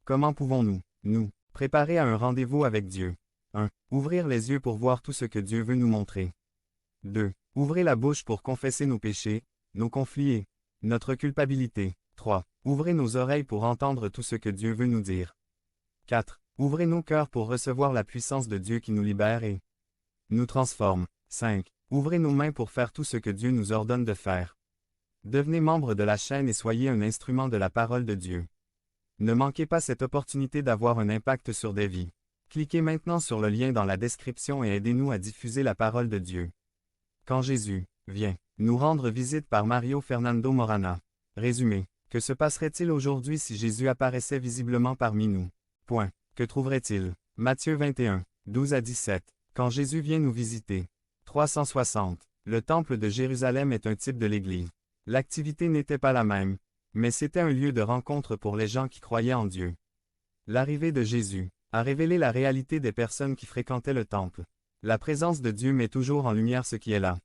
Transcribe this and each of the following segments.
Comment pouvons-nous, nous, préparer à un rendez-vous avec Dieu? 1. Ouvrir les yeux pour voir tout ce que Dieu veut nous montrer. 2. Ouvrez la bouche pour confesser nos péchés, nos conflits et notre culpabilité. 3. Ouvrez nos oreilles pour entendre tout ce que Dieu veut nous dire. 4. Ouvrez nos cœurs pour recevoir la puissance de Dieu qui nous libère et nous transforme. 5. Ouvrez nos mains pour faire tout ce que Dieu nous ordonne de faire. Devenez membre de la chaîne et soyez un instrument de la parole de Dieu. Ne manquez pas cette opportunité d'avoir un impact sur des vies. Cliquez maintenant sur le lien dans la description et aidez-nous à diffuser la parole de Dieu. Quand Jésus vient nous rendre visite par Mario Fernando Morana. Résumé. Que se passerait-il aujourd'hui si Jésus apparaissait visiblement parmi nous? Point. Que trouverait-il? Matthieu 21, 12 à 17. Quand Jésus vient nous visiter. 360. Le temple de Jérusalem est un type de l'Église. L'activité n'était pas la même, mais c'était un lieu de rencontre pour les gens qui croyaient en Dieu. L'arrivée de Jésus a révélé la réalité des personnes qui fréquentaient le temple. La présence de Dieu met toujours en lumière ce qui est là.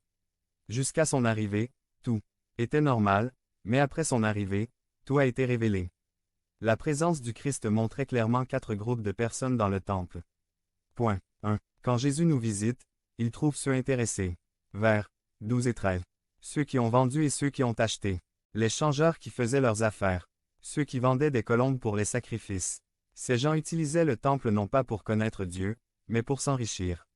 Jusqu'à son arrivée, tout était normal, mais après son arrivée, tout a été révélé. La présence du Christ montrait clairement 4 groupes de personnes dans le temple. Point 1. Quand Jésus nous visite, il trouve ceux intéressés. Vers 12 et 13. Ceux qui ont vendu et ceux qui ont acheté. Les changeurs qui faisaient leurs affaires. Ceux qui vendaient des colombes pour les sacrifices. Ces gens utilisaient le temple non pas pour connaître Dieu, mais pour s'enrichir.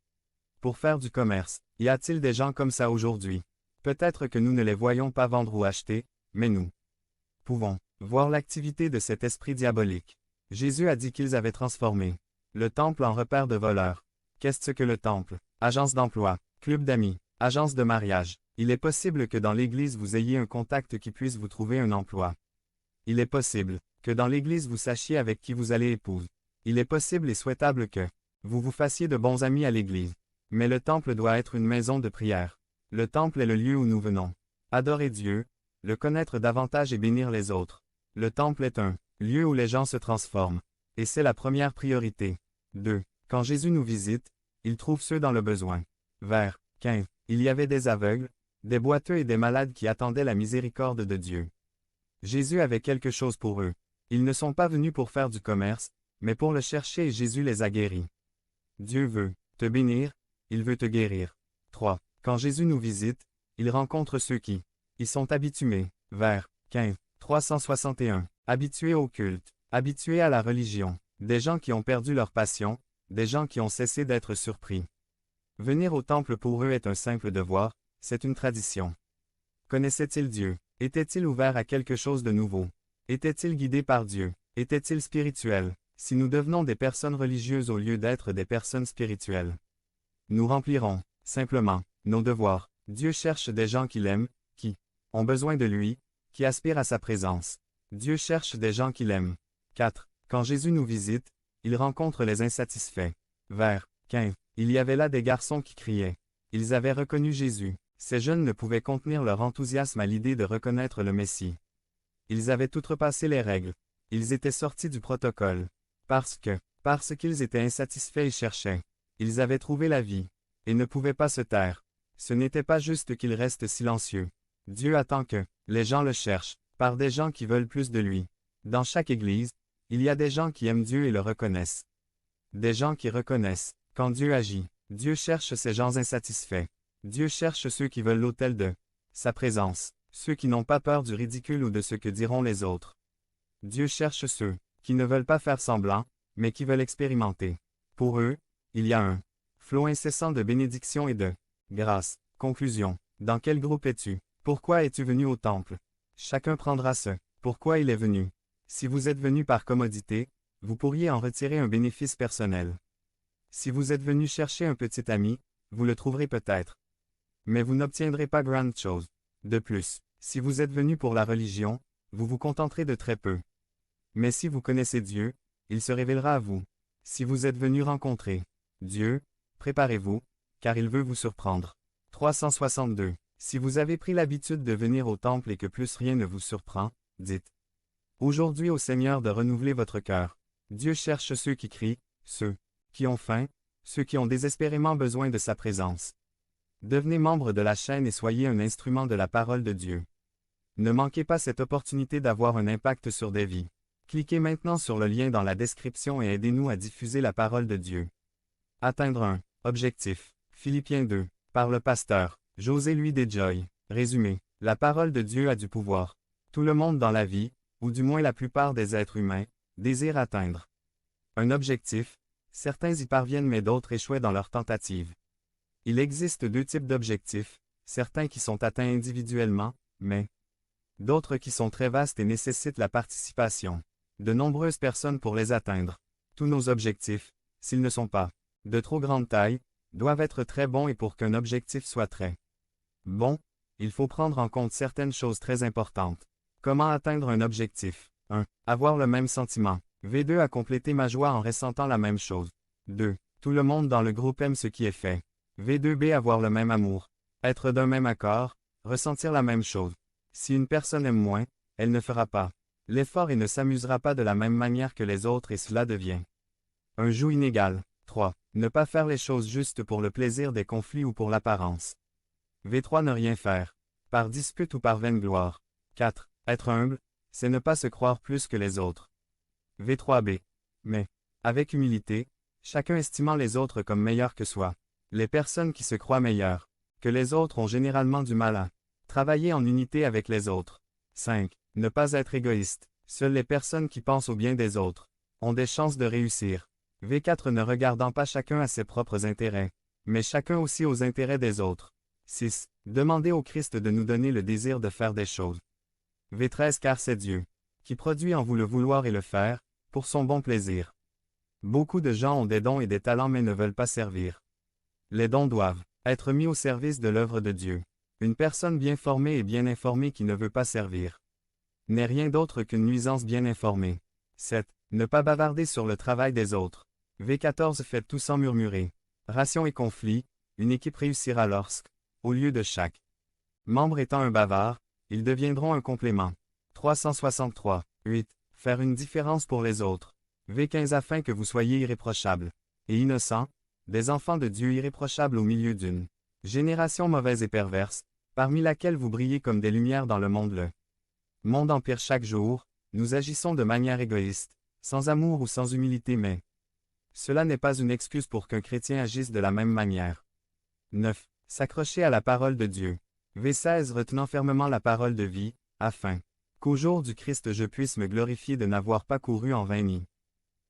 Pour faire du commerce. Y a-t-il des gens comme ça aujourd'hui? Peut-être que nous ne les voyons pas vendre ou acheter, mais nous pouvons voir l'activité de cet esprit diabolique. Jésus a dit qu'ils avaient transformé le temple en repère de voleurs. Qu'est-ce que le temple? Agence d'emploi, club d'amis, agence de mariage. Il est possible que dans l'Église vous ayez un contact qui puisse vous trouver un emploi. Il est possible que dans l'Église vous sachiez avec qui vous allez épouser. Il est possible et souhaitable que vous vous fassiez de bons amis à l'Église. Mais le temple doit être une maison de prière. Le temple est le lieu où nous venons adorer Dieu, le connaître davantage et bénir les autres. Le temple est un lieu où les gens se transforment. Et c'est la première priorité. 2. Quand Jésus nous visite, il trouve ceux dans le besoin. Vers 15. Il y avait des aveugles, des boiteux et des malades qui attendaient la miséricorde de Dieu. Jésus avait quelque chose pour eux. Ils ne sont pas venus pour faire du commerce, mais pour le chercher et Jésus les a guéris. Dieu veut te bénir, il veut te guérir. 3. Quand Jésus nous visite, il rencontre ceux qui y sont habitués. Vers 15. 361. Habitués au culte, habitués à la religion. Des gens qui ont perdu leur passion, des gens qui ont cessé d'être surpris. Venir au temple pour eux est un simple devoir, c'est une tradition. Connaissait-il Dieu? Était-il ouvert à quelque chose de nouveau? Était-il guidé par Dieu? Était-il spirituel? Si nous devenons des personnes religieuses au lieu d'être des personnes spirituelles, nous remplirons, simplement, nos devoirs. Dieu cherche des gens qui l'aiment, qui ont besoin de lui, qui aspirent à sa présence. Dieu cherche des gens qui l'aiment. 4. Quand Jésus nous visite, il rencontre les insatisfaits. Vers 15. Il y avait là des garçons qui criaient. Ils avaient reconnu Jésus. Ces jeunes ne pouvaient contenir leur enthousiasme à l'idée de reconnaître le Messie. Ils avaient outrepassé les règles. Ils étaient sortis du protocole. Parce qu'ils étaient insatisfaits et cherchaient. Ils avaient trouvé la vie. Et ne pouvaient pas se taire. Ce n'était pas juste qu'ils restent silencieux. Dieu attend que les gens le cherchent, par des gens qui veulent plus de lui. Dans chaque église, il y a des gens qui aiment Dieu et le reconnaissent. Des gens qui reconnaissent, quand Dieu agit. Dieu cherche ces gens insatisfaits. Dieu cherche ceux qui veulent l'autel de sa présence, ceux qui n'ont pas peur du ridicule ou de ce que diront les autres. Dieu cherche ceux qui ne veulent pas faire semblant, mais qui veulent expérimenter. Pour eux, il y a un flot incessant de bénédiction et de grâce. Conclusion. Dans quel groupe es-tu? Pourquoi es-tu venu au temple? Chacun prendra ce pourquoi il est venu. Si vous êtes venu par commodité, vous pourriez en retirer un bénéfice personnel. Si vous êtes venu chercher un petit ami, vous le trouverez peut-être. Mais vous n'obtiendrez pas grande chose. De plus, si vous êtes venu pour la religion, vous vous contenterez de très peu. Mais si vous connaissez Dieu, il se révélera à vous. Si vous êtes venu rencontrer Dieu, préparez-vous, car il veut vous surprendre. 362. Si vous avez pris l'habitude de venir au temple et que plus rien ne vous surprend, dites aujourd'hui au Seigneur de renouveler votre cœur. Dieu cherche ceux qui crient, ceux qui ont faim, ceux qui ont désespérément besoin de sa présence. Devenez membre de la chaîne et soyez un instrument de la parole de Dieu. Ne manquez pas cette opportunité d'avoir un impact sur des vies. Cliquez maintenant sur le lien dans la description et aidez-nous à diffuser la parole de Dieu. Atteindre un objectif. Philippiens 2. Par le pasteur José Louis Desjoy. Résumé. La parole de Dieu a du pouvoir. Tout le monde dans la vie, ou du moins la plupart des êtres humains, désire atteindre un objectif. Certains y parviennent mais d'autres échouent dans leur tentative. Il existe deux types d'objectifs, certains qui sont atteints individuellement, mais d'autres qui sont très vastes et nécessitent la participation de nombreuses personnes pour les atteindre. Tous nos objectifs, s'ils ne sont pas de trop grande taille, doivent être très bons et pour qu'un objectif soit très bon, il faut prendre en compte certaines choses très importantes. Comment atteindre un objectif? 1. Avoir le même sentiment. V2 a complété ma joie en ressentant la même chose. 2. Tout le monde dans le groupe aime ce qui est fait. V2B avoir le même amour. Être d'un même accord, ressentir la même chose. Si une personne aime moins, elle ne fera pas l'effort et ne s'amusera pas de la même manière que les autres et cela devient un joug inégal. 3. Ne pas faire les choses juste pour le plaisir des conflits ou pour l'apparence. V3 ne rien faire, par dispute ou par vaine gloire. 4. Être humble, c'est ne pas se croire plus que les autres. V3B. Mais, avec humilité, chacun estimant les autres comme meilleurs que soi. Les personnes qui se croient meilleures que les autres ont généralement du mal à travailler en unité avec les autres. 5. Ne pas être égoïste. Seules les personnes qui pensent au bien des autres ont des chances de réussir. V4 ne regardant pas chacun à ses propres intérêts, mais chacun aussi aux intérêts des autres. 6. Demandez au Christ de nous donner le désir de faire des choses. V13 car c'est Dieu qui produit en vous le vouloir et le faire, pour son bon plaisir. Beaucoup de gens ont des dons et des talents mais ne veulent pas servir. Les dons doivent être mis au service de l'œuvre de Dieu. Une personne bien formée et bien informée qui ne veut pas servir n'est rien d'autre qu'une nuisance bien informée. 7. Ne pas bavarder sur le travail des autres. V14 faites tout sans murmurer. Ration et conflit, une équipe réussira lorsque, au lieu de chaque membre étant un bavard, ils deviendront un complément. 363. 8. Faire une différence pour les autres. V15 afin que vous soyez irréprochables et innocents, des enfants de Dieu irréprochables au milieu d'une génération mauvaise et perverse, parmi laquelle vous brillez comme des lumières dans le monde. Le monde empire chaque jour, nous agissons de manière égoïste, sans amour ou sans humilité mais cela n'est pas une excuse pour qu'un chrétien agisse de la même manière. 9. S'accrocher à la parole de Dieu. V16 retenant fermement la parole de vie, afin qu'au jour du Christ je puisse me glorifier de n'avoir pas couru en vain ni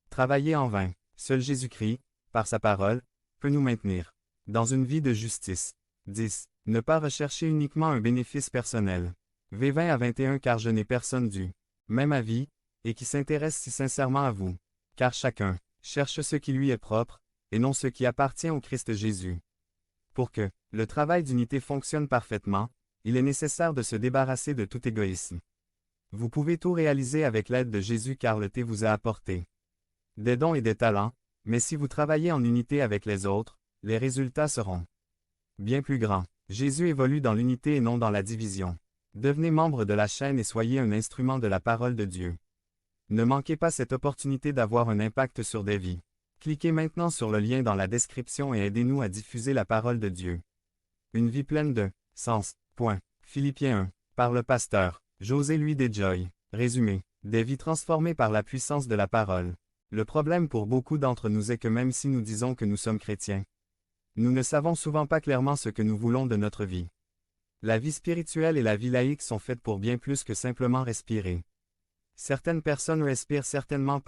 travaillé en vain. Seul Jésus-Christ, par sa parole, peut nous maintenir dans une vie de justice. 10. Ne pas rechercher uniquement un bénéfice personnel. V20 à 21 car je n'ai personne du même avis, et qui s'intéresse si sincèrement à vous. Car chacun cherche ce qui lui est propre, et non ce qui appartient au Christ Jésus. Pour que le travail d'unité fonctionne parfaitement, il est nécessaire de se débarrasser de tout égoïsme. Vous pouvez tout réaliser avec l'aide de Jésus car le thé vous a apporté des dons et des talents, mais si vous travaillez en unité avec les autres, les résultats seront bien plus grands. Jésus évolue dans l'unité et non dans la division. Devenez membre de la chaîne et soyez un instrument de la parole de Dieu. Ne manquez pas cette opportunité d'avoir un impact sur des vies. Cliquez maintenant sur le lien dans la description et aidez-nous à diffuser la parole de Dieu. Une vie pleine de sens. Philippiens 1. Par le pasteur José Louis Desjoy. Résumé. Des vies transformées par la puissance de la parole. Le problème pour beaucoup d'entre nous est que même si nous disons que nous sommes chrétiens, nous ne savons souvent pas clairement ce que nous voulons de notre vie. La vie spirituelle et la vie laïque sont faites pour bien plus que simplement respirer. Certaines personnes respirent certainement pas